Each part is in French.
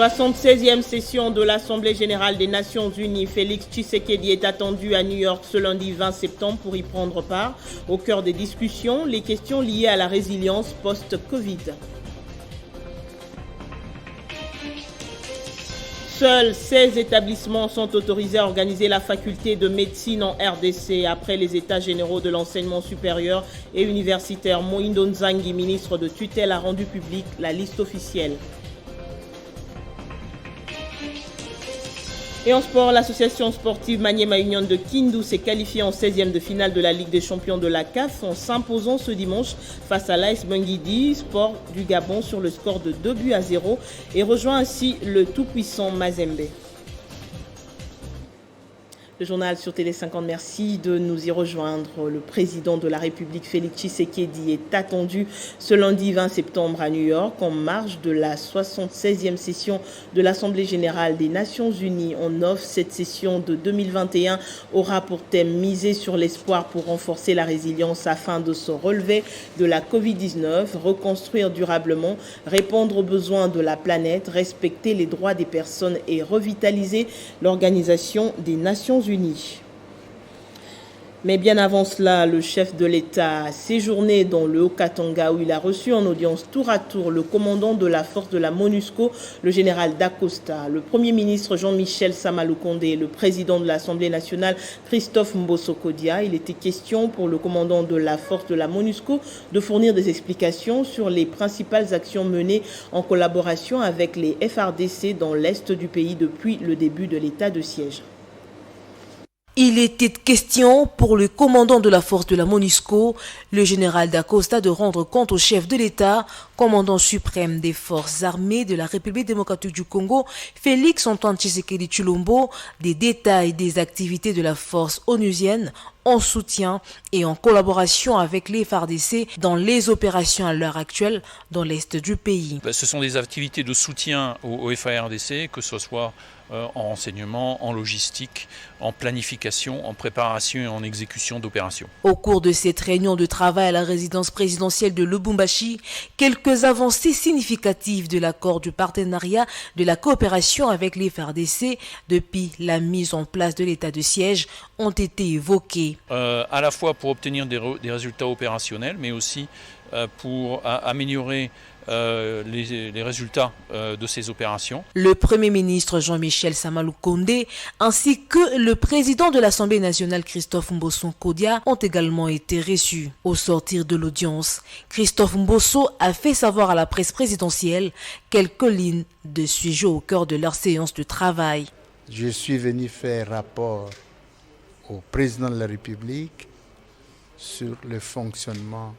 76e session de l'Assemblée générale des Nations unies. Félix Tshisekedi est attendu à New York ce lundi 20 septembre pour y prendre part. Au cœur des discussions, les questions liées à la résilience post-Covid. Seuls 16 établissements sont autorisés à organiser la faculté de médecine en RDC après les états généraux de l'enseignement supérieur et universitaire. Moïndo Nzangi, ministre de tutelle, a rendu publique la liste officielle. Et en sport, l'association sportive Maniema Union de Kindu s'est qualifiée en 16e de finale de la Ligue des champions de la CAF en s'imposant ce dimanche face à l'AS Bangui Sport du Gabon sur le score de 2-0 et rejoint ainsi le tout-puissant Mazembe. Le journal sur Télé 50, merci de nous y rejoindre. Le président de la République, Félix Tshisekedi, est attendu ce lundi 20 septembre à New York en marge de la 76e session de l'Assemblée générale des Nations unies. En off, cette session de 2021 aura pour thème miser sur l'espoir pour renforcer la résilience afin de se relever de la Covid-19, reconstruire durablement, répondre aux besoins de la planète, respecter les droits des personnes et revitaliser l'Organisation des Nations unies. Mais bien avant cela, le chef de l'État a séjourné dans le Haut-Katanga où il a reçu en audience tour à tour le commandant de la force de la MONUSCO, le général Dacosta, le Premier ministre Jean-Michel Samaloukonde et le président de l'Assemblée nationale Christophe Mbosso Kodia. Il était question pour le commandant de la force de la MONUSCO de fournir des explications sur les principales actions menées en collaboration avec les FARDC dans l'est du pays depuis le début de l'état de siège. Il était question pour le commandant de la force de la MONUSCO, le général Dacosta, de rendre compte au chef de l'État, commandant suprême des forces armées de la République démocratique du Congo, Félix Antoine Tshisekedi Tshilombo, des détails des activités de la force onusienne en soutien et en collaboration avec les FARDC dans les opérations à l'heure actuelle dans l'est du pays. Ce sont des activités de soutien au FARDC, que ce soit en renseignement, en logistique, en planification, en préparation et en exécution d'opérations. Au cours de cette réunion de travail à la résidence présidentielle de Lubumbashi, quelques avancées significatives de l'accord du partenariat de la coopération avec les FARDC depuis la mise en place de l'état de siège ont été évoquées. À la fois pour obtenir des résultats opérationnels, mais aussi pour améliorer les résultats de ces opérations. Le Premier ministre Jean-Michel Samaloukonde ainsi que le président de l'Assemblée nationale Christophe Mbosso Kodia ont également été reçus. Au sortir de l'audience, Christophe Mbosso a fait savoir à la presse présidentielle quelques lignes de sujet au cœur de leur séance de travail. Je suis venu faire rapport au président de la République sur le fonctionnement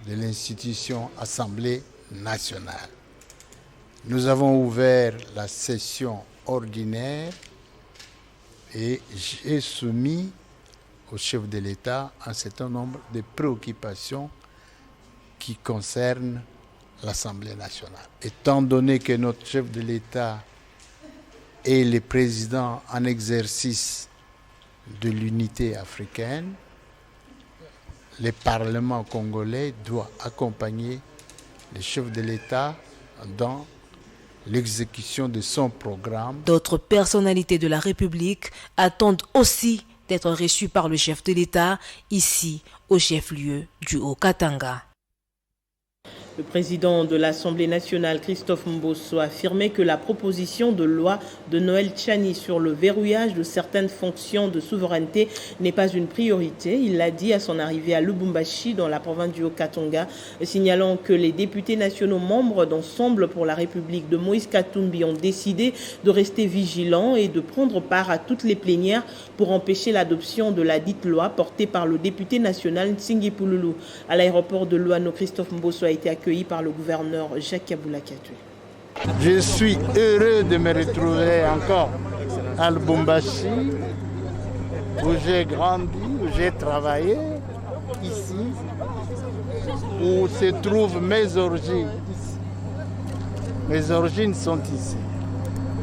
de l'institution Assemblée nationale. Nous avons ouvert la session ordinaire et j'ai soumis au chef de l'État un certain nombre de préoccupations qui concernent l'Assemblée nationale. Étant donné que notre chef de l'État est le président en exercice de l'unité africaine, le Parlement congolais doit accompagner le chef de l'État dans l'exécution de son programme. D'autres personnalités de la République attendent aussi d'être reçues par le chef de l'État ici au chef-lieu du Haut-Katanga. Le président de l'Assemblée nationale, Christophe Mbosso, a affirmé que la proposition de loi de Noël Tchani sur le verrouillage de certaines fonctions de souveraineté n'est pas une priorité. Il l'a dit à son arrivée à Lubumbashi, dans la province du Haut-Katanga, signalant que les députés nationaux membres d'Ensemble pour la République de Moïse Katumbi ont décidé de rester vigilants et de prendre part à toutes les plénières pour empêcher l'adoption de la dite loi portée par le député national Nsingi Pouloulou. À l'aéroport de Luano, Christophe Mbosso a été accueilli par le gouverneur Jacques Aboulakatoué. Je suis heureux de me retrouver encore à Lubumbashi, où j'ai grandi, où j'ai travaillé, ici, où se trouvent mes origines. Mes origines sont ici.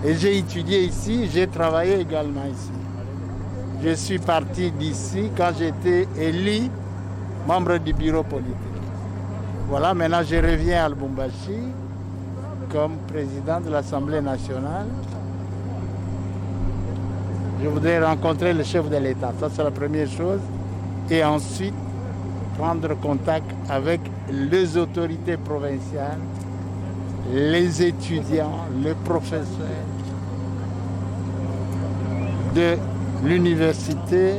Et j'ai étudié ici, j'ai travaillé également ici. Je suis parti d'ici quand j'étais élu membre du bureau politique. Voilà, maintenant je reviens à Lubumbashi comme président de l'Assemblée nationale, je voudrais rencontrer le chef de l'État. Ça, c'est la première chose. Et ensuite, prendre contact avec les autorités provinciales, les étudiants, les professeurs de l'université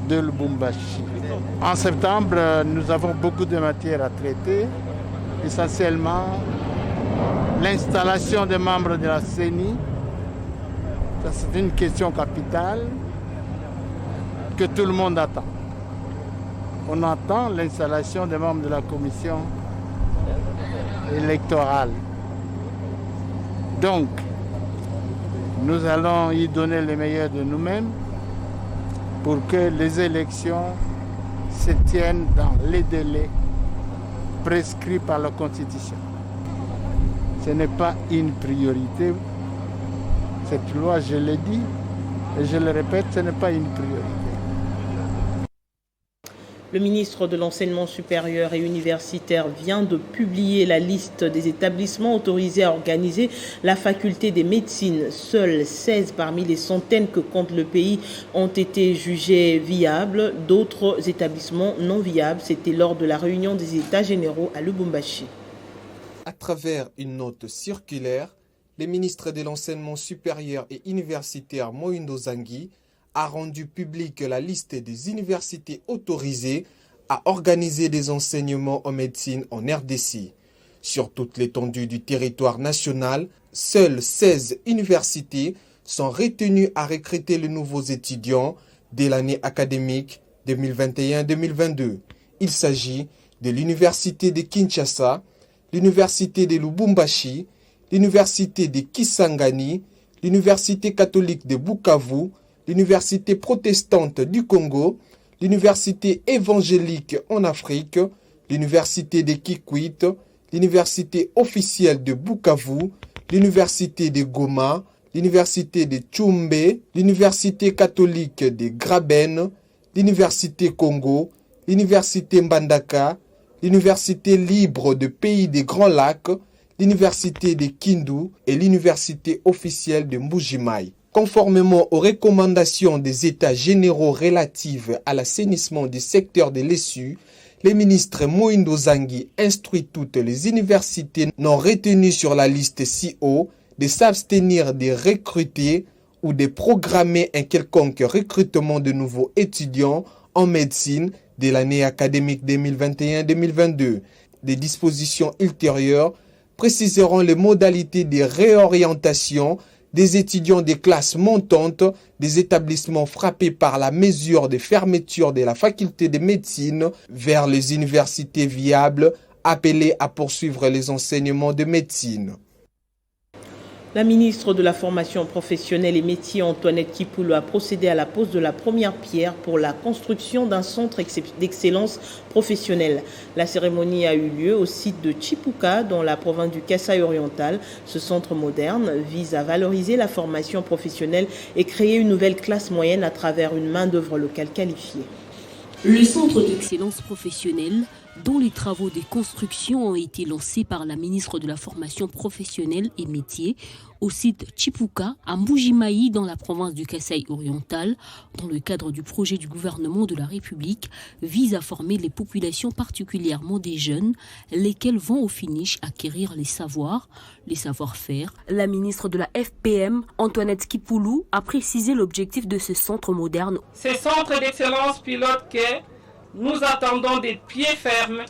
de Lubumbashi. En septembre, nous avons beaucoup de matières à traiter, essentiellement l'installation des membres de la CENI. Ça, c'est une question capitale que tout le monde attend. On attend l'installation des membres de la commission électorale. Donc, nous allons y donner le meilleur de nous-mêmes pour que les élections se tiennent dans les délais prescrits par la Constitution. Ce n'est pas une priorité. Cette loi, je l'ai dit, et je le répète, ce n'est pas une priorité. Le ministre de l'Enseignement supérieur et universitaire vient de publier la liste des établissements autorisés à organiser la faculté des médecines. Seuls 16 parmi les centaines que compte le pays ont été jugés viables. D'autres établissements non viables. C'était lors de la réunion des États généraux à Lubumbashi. À travers une note circulaire, le ministre de l'Enseignement supérieur et universitaire Moindo Zangui a rendu publique la liste des universités autorisées à organiser des enseignements en médecine en RDC. Sur toute l'étendue du territoire national, seules 16 universités sont retenues à recruter les nouveaux étudiants dès l'année académique 2021-2022. Il s'agit de l'université de Kinshasa, l'université de Lubumbashi, l'université de Kisangani, l'université catholique de Bukavu, l'université protestante du Congo, l'université évangélique en Afrique, l'université de Kikwit, l'université officielle de Bukavu, l'université de Goma, l'université de Tchumbe, l'université catholique de Graben, l'université Congo, l'université Mbandaka, l'université libre de Pays des Grands Lacs, l'université de Kindu et l'université officielle de Mbujimayi. Conformément aux recommandations des États généraux relatives à l'assainissement du secteur de l'ESU, le ministre Moindo Zangui instruit toutes les universités non retenues sur la liste ci-haut de s'abstenir de recruter ou de programmer un quelconque recrutement de nouveaux étudiants en médecine de l'année académique 2021-2022. Des dispositions ultérieures préciseront les modalités de réorientation des étudiants des classes montantes des établissements frappés par la mesure de fermeture de la faculté de médecine vers les universités viables appelées à poursuivre les enseignements de médecine. La ministre de la Formation professionnelle et métiers, Antoinette Kipoulou, a procédé à la pose de la première pierre pour la construction d'un centre d'excellence professionnelle. La cérémonie a eu lieu au site de Chipuka, dans la province du Kasaï oriental. Ce centre moderne vise à valoriser la formation professionnelle et créer une nouvelle classe moyenne à travers une main-d'œuvre locale qualifiée. Le centre d'excellence professionnelle, dont les travaux de construction ont été lancés par la ministre de la Formation professionnelle et métiers au site Chipuka à Mbujimayi dans la province du Kasaï oriental, dans le cadre du projet du gouvernement de la République, vise à former les populations, particulièrement des jeunes, lesquels vont au finish acquérir les savoirs, les savoir-faire. La ministre de la FPM, Antoinette Kipoulou, a précisé l'objectif de ce centre moderne. Ce centre d'excellence pilote que nous attendons des pieds fermes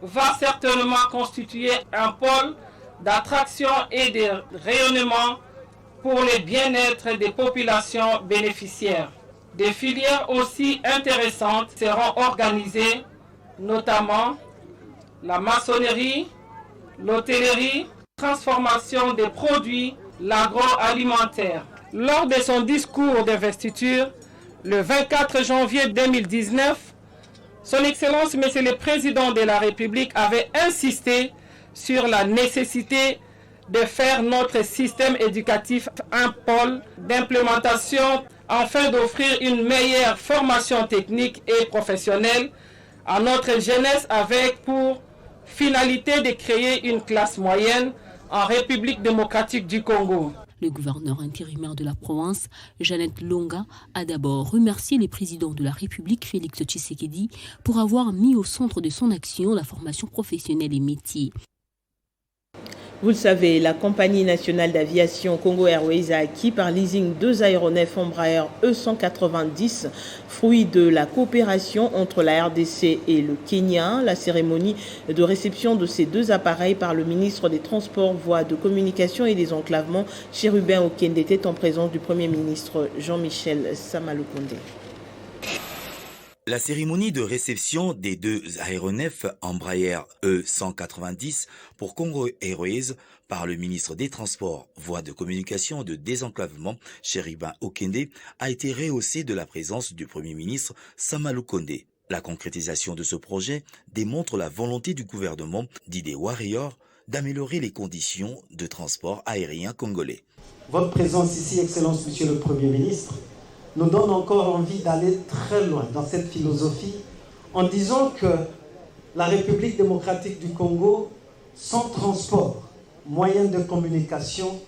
va certainement constituer un pôle d'attraction et de rayonnement pour le bien-être des populations bénéficiaires. Des filières aussi intéressantes seront organisées, notamment la maçonnerie, l'hôtellerie, transformation des produits, l'agroalimentaire. Lors de son discours d'investiture, le 24 janvier 2019, Son Excellence, Monsieur le Président de la République, avait insisté sur la nécessité de faire notre système éducatif un pôle d'implémentation afin d'offrir une meilleure formation technique et professionnelle à notre jeunesse avec pour finalité de créer une classe moyenne en République démocratique du Congo. Le gouverneur intérimaire de la province, Jeannette Longa, a d'abord remercié le président de la République, Félix Tshisekedi, pour avoir mis au centre de son action la formation professionnelle et métiers. Vous le savez, la compagnie nationale d'aviation Congo Airways a acquis par leasing 2 aéronefs Embraer E190, fruit de la coopération entre la RDC et le Kenya. La cérémonie de réception de ces 2 appareils par le ministre des Transports, Voies de Communication et des Enclavements, Chérubin Okende, était en présence du Premier ministre Jean-Michel Sama-Lukonde. La cérémonie de réception des 2 aéronefs Embraer E190 pour Congo Airways par le ministre des Transports, Voies de Communication et de Désenclavement, Chérubin Okende, a été rehaussée de la présence du Premier ministre Sama-Lukonde. La concrétisation de ce projet démontre la volonté du gouvernement d'Idé Warrior d'améliorer les conditions de transport aérien congolais. Votre présence ici, Excellence, Monsieur le Premier ministre, nous donne encore envie d'aller très loin dans cette philosophie en disant que la République démocratique du Congo, sans transport, moyen de communication,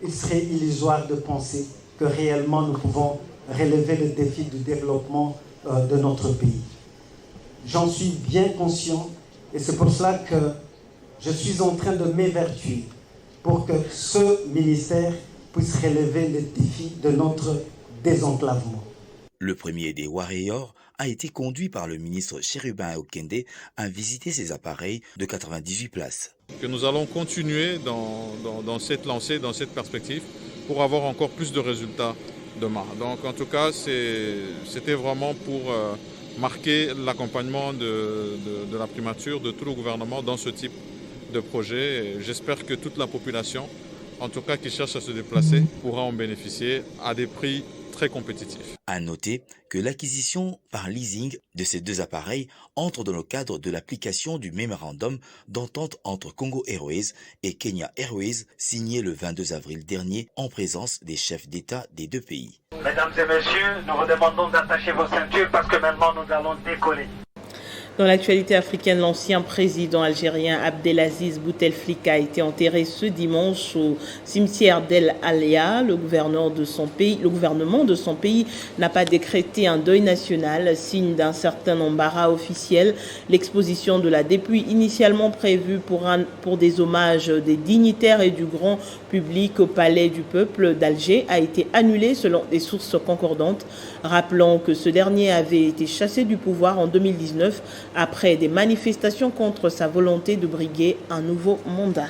il serait illusoire de penser que réellement nous pouvons relever le défi du développement de notre pays. J'en suis bien conscient et c'est pour cela que je suis en train de m'évertuer pour que ce ministère puisse relever le défi de notre désenclavement. Le premier des Warriors a été conduit par le ministre Chérubin Okende à visiter ces appareils de 98 places. Que nous allons continuer dans cette lancée, dans cette perspective, pour avoir encore plus de résultats demain. Donc en tout cas, c'était vraiment pour marquer l'accompagnement de la primature, de tout le gouvernement dans ce type de projet. J'espère que toute la population, en tout cas qui cherche à se déplacer, pourra en bénéficier à des prix très compétitif. À noter que l'acquisition par leasing de ces 2 appareils entre dans le cadre de l'application du mémorandum d'entente entre Congo Airways et Kenya Airways signé le 22 avril dernier en présence des chefs d'État des 2 pays. Mesdames et messieurs, nous vous demandons d'attacher vos ceintures parce que maintenant nous allons décoller. Dans l'actualité africaine, l'ancien président algérien Abdelaziz Bouteflika a été enterré ce dimanche au cimetière d'El Alia. Le gouvernement de son pays n'a pas décrété un deuil national, signe d'un certain embarras officiel. L'exposition de la dépouille initialement prévue pour des hommages des dignitaires et du grand public au Palais du Peuple d'Alger a été annulée selon des sources concordantes, rappelant que ce dernier avait été chassé du pouvoir en 2019 après des manifestations contre sa volonté de briguer un nouveau mandat.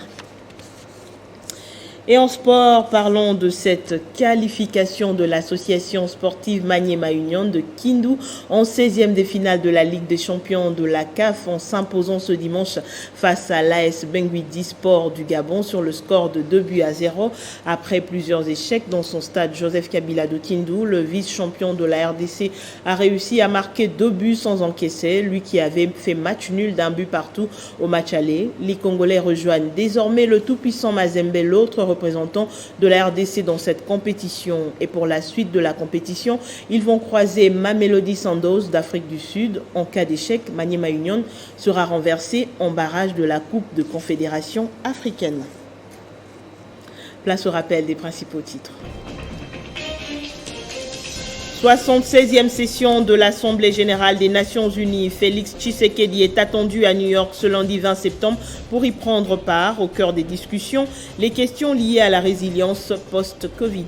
Et en sport, parlons de cette qualification de l'association sportive Maniema Union de Kindu en 16e des finales de la Ligue des champions de la CAF en s'imposant ce dimanche face à l'AS Benguidi Sport du Gabon sur le score de 2-0. Après plusieurs échecs dans son stade Joseph Kabila de Kindu, le vice-champion de la RDC a réussi à marquer 2 buts sans encaisser, lui qui avait fait match nul d'1 but partout au match aller. Les Congolais rejoignent désormais le tout-puissant Mazembe, l'autre représentant de la RDC dans cette compétition. Et pour la suite de la compétition, ils vont croiser Mamelodi Sundowns d'Afrique du Sud. En cas d'échec, Maniema Union sera renversé en barrage de la Coupe de Confédération africaine. Place au rappel des principaux titres. 76e session de l'Assemblée générale des Nations unies. Félix Tshisekedi est attendu à New York ce lundi 20 septembre pour y prendre part. Au cœur des discussions, les questions liées à la résilience post-Covid.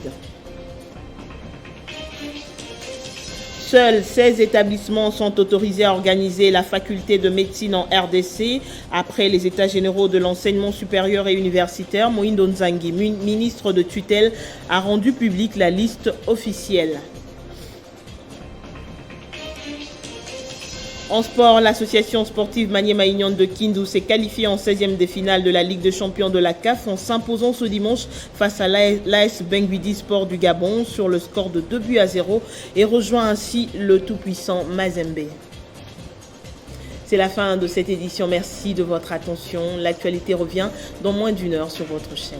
Seuls 16 établissements sont autorisés à organiser la faculté de médecine en RDC. Après les états généraux de l'enseignement supérieur et universitaire, Moïndo Nzangi, ministre de tutelle, a rendu publique la liste officielle. En sport, l'association sportive Maniema Union de Kindu s'est qualifiée en 16e des finales de la Ligue des champions de la CAF en s'imposant ce dimanche face à l'AS Benguidi Sport du Gabon sur le score de 2-0 et rejoint ainsi le tout-puissant Mazembe. C'est la fin de cette édition. Merci de votre attention. L'actualité revient dans moins d'1 heure sur votre chaîne.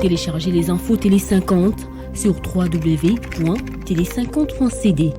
Téléchargez les infos Télé 50 sur www.tele50.cd.